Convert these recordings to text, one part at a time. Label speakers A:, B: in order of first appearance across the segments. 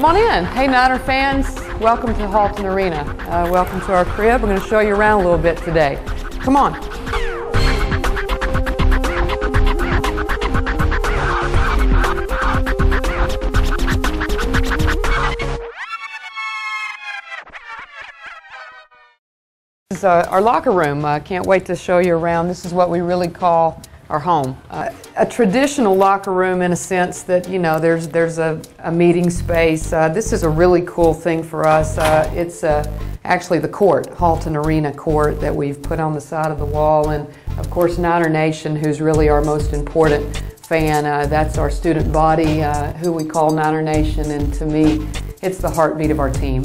A: Come on in. Hey Niner fans, welcome to Halton Arena. Welcome to our crib. We're going to show you around a little bit today. Come on. This is our locker room. Can't wait to show you around. This is what we really call our home. A traditional locker room in a sense that, you know, there's a meeting space. This is a really cool thing for us. It's actually the court, Halton Arena court, that we've put on the side of the wall. And of course Niner Nation, who's really our most important fan, that's our student body, who we call Niner Nation, and to me, it's the heartbeat of our team.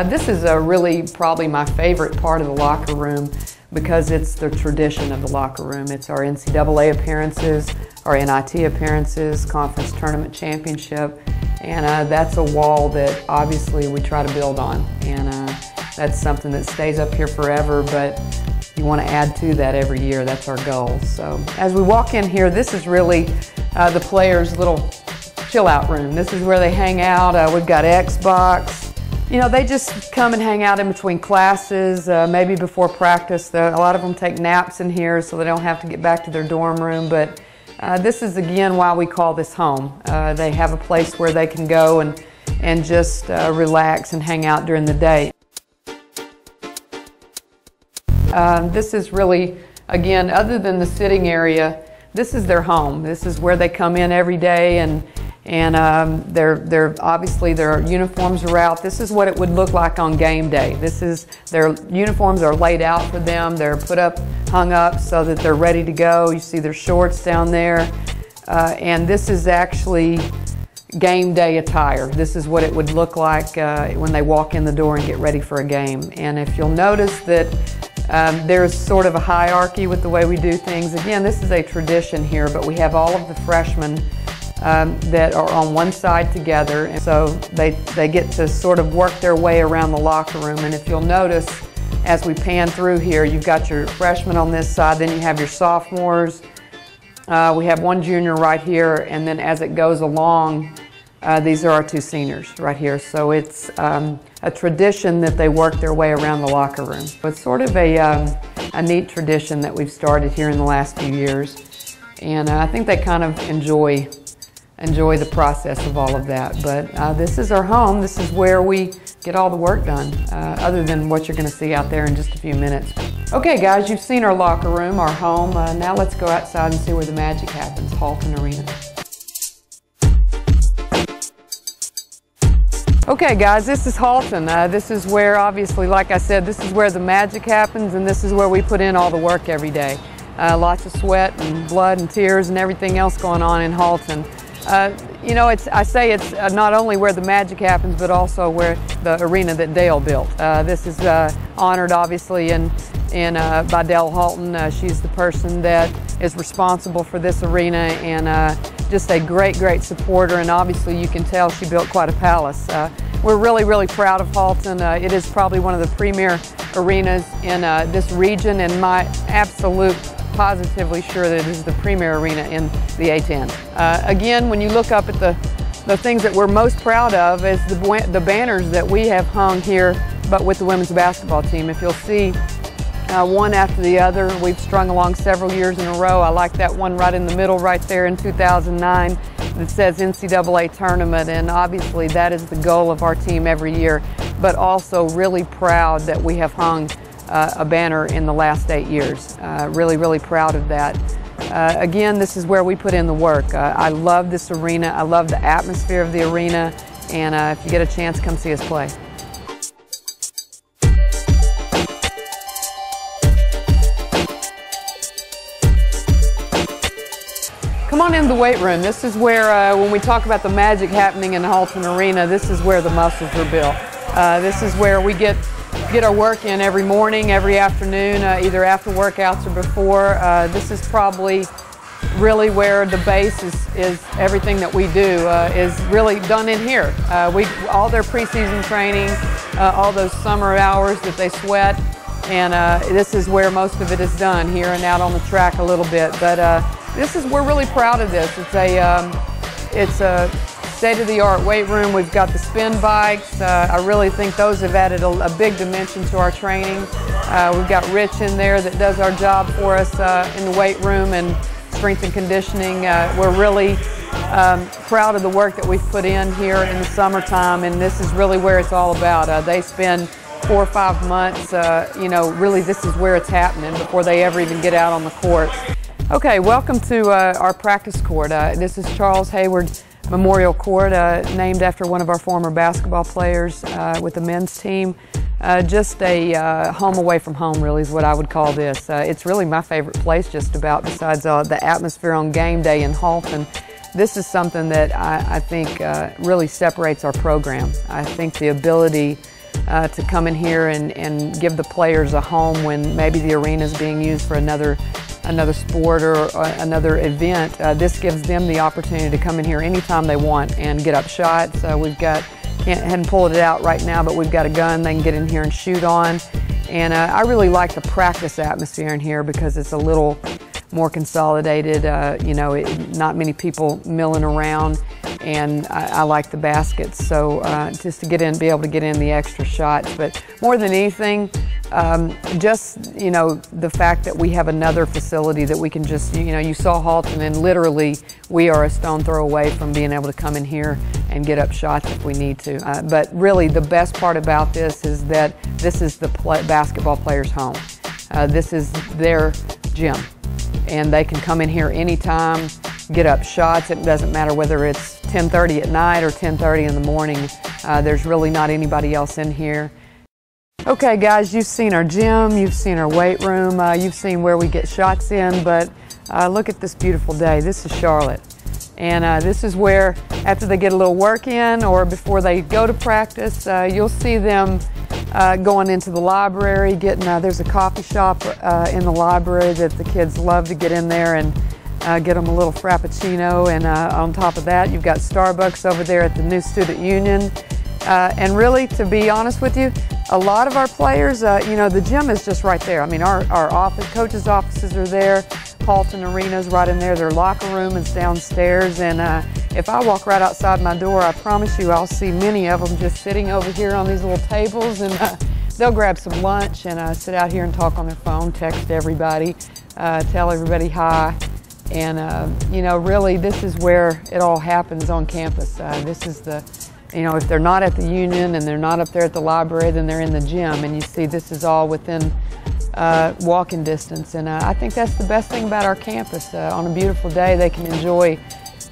A: This is really probably my favorite part of the locker room because it's the tradition of the locker room. It's our NCAA appearances, our NIT appearances, conference tournament championship, and that's a wall that obviously we try to build on. And that's something that stays up here forever, but you want to add to that every year. That's our goal. So as we walk in here, this is really the players' little chill out room. This is where they hang out. We've got Xbox. You know, they just come and hang out in between classes, maybe before practice. A lot of them take naps in here so they don't have to get back to their dorm room. But this is again why we call this home. They have a place where they can go and just relax and hang out during the day. This is really, again, other than the sitting area, this is their home. This is where they come in every day, and they're obviously their uniforms are out. This is what it would look like on game day. Their uniforms are laid out for them. They're put up, hung up so that they're ready to go. You see their shorts down there, and this is actually game day attire. This is what it would look like when they walk in the door and get ready for a game. And if you'll notice that there's sort of a hierarchy with the way we do things. Again, this is a tradition here, but we have all of the freshmen that are on one side together, and so they get to sort of work their way around the locker room. And if you'll notice, as we pan through here, you've got your freshmen on this side, then you have your sophomores. We have one junior right here, and then as it goes along, these are our two seniors right here. So it's a tradition that they work their way around the locker room. It's sort of a neat tradition that we've started here in the last few years, and I think they kind of enjoy the process of all of that. But this is our home. This is where we get all the work done, other than what you're going to see out there in just a few minutes. Okay guys, you've seen our locker room, our home. Now let's go outside and see where the magic happens, Halton Arena. Okay guys, this is Halton. This is where, obviously, like I said, this is where the magic happens, and this is where we put in all the work every day. Lots of sweat and blood and tears and everything else going on in Halton. You know, I say it's not only where the magic happens, but also where the arena that Dale built. This is honored, obviously, by Dale Halton. She's the person that is responsible for this arena, and just a great supporter. And obviously, you can tell she built quite a palace. We're really proud of Halton. It is probably one of the premier arenas in this region, and my absolute positively sure that it is the premier arena in the A10. Again, when you look up at the things that we're most proud of is the banners that we have hung here, but with the women's basketball team. If you'll see one after the other, we've strung along several years in a row. I like that one right in the middle right there in 2009 that says NCAA tournament, and obviously that is the goal of our team every year, but also really proud that we have hung a banner in the last 8 years. Really proud of that. Again, this is where we put in the work. I love this arena. I love the atmosphere of the arena, and if you get a chance, come see us play. Come on in the weight room. This is where, when we talk about the magic happening in Halton Arena, this is where the muscles are built. This is where we get our work in every morning, every afternoon, either after workouts or before. This is probably really where the base is everything that we do is really done in here. All their preseason training, all those summer hours that they sweat, and this is where most of it is done, here and out on the track a little bit. But we're really proud of this. It's a state-of-the-art weight room. We've got the spin bikes. I really think those have added a big dimension to our training. We've got Rich in there that does our job for us in the weight room and strength and conditioning. We're really proud of the work that we've put in here in the summertime, and this is really where it's all about. They spend 4 or 5 months, you know, really this is where it's happening before they ever even get out on the court. Okay, welcome to our practice court. This is Charles Hayward Memorial Court, named after one of our former basketball players with the men's team. Just a home away from home, really, is what I would call this. It's really my favorite place just about, besides the atmosphere on game day in Halton. This is something that I think really separates our program. I think the ability to come in here and give the players a home when maybe the arena is being used for another sport or another event, this gives them the opportunity to come in here anytime they want and get up shots. We've got, hadn't pulled it out right now, but we've got a gun they can get in here and shoot on. And I really like the practice atmosphere in here because it's a little more consolidated, you know, not many people milling around, and I like the baskets, so just to get in, be able to get in the extra shots. But more than anything, just, you know, the fact that we have another facility that we can just, you know, you saw Halton, and literally we are a stone throw away from being able to come in here and get up shots if we need to. But really the best part about this is that this is the basketball players' home. This is their gym, and they can come in here anytime, get up shots. It doesn't matter whether it's 10:30 at night or 10:30 in the morning. There's really not anybody else in here. Okay guys, you've seen our gym, you've seen our weight room, you've seen where we get shots in, but look at this beautiful day. This is Charlotte. And this is where, after they get a little work in or before they go to practice, you'll see them going into the library, getting, there's a coffee shop in the library that the kids love to get in there and get them a little frappuccino. And on top of that, you've got Starbucks over there at the new Student Union. And really, to be honest with you, a lot of our players, you know, the gym is just right there. I mean, our office, coaches' offices are there. Halton Arena is right in there. Their locker room is downstairs. And if I walk right outside my door, I promise you I'll see many of them just sitting over here on these little tables. And they'll grab some lunch and sit out here and talk on their phone, text everybody, tell everybody hi. And, you know, really, this is where it all happens on campus. This is the, you know, if they're not at the union and they're not up there at the library, then they're in the gym. And you see this is all within walking distance. And I think that's the best thing about our campus. On a beautiful day, they can enjoy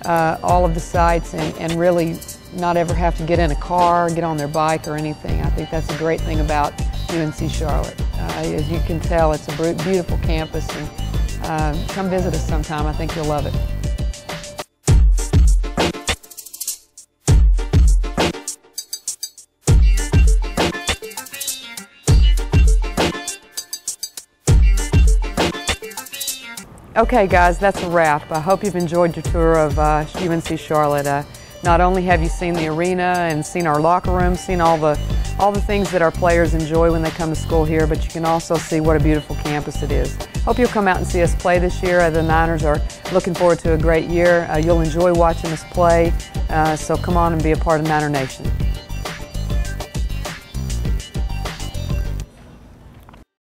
A: all of the sights and really not ever have to get in a car, get on their bike or anything. I think that's a great thing about UNC Charlotte. As you can tell, it's a beautiful campus, and come visit us sometime. I think you'll love it. Okay guys, that's a wrap. I hope you've enjoyed your tour of UNC Charlotte. Not only have you seen the arena and seen our locker room, seen all the things that our players enjoy when they come to school here, but you can also see what a beautiful campus it is. Hope you'll come out and see us play this year. The Niners are looking forward to a great year. You'll enjoy watching us play, so come on and be a part of Niner Nation.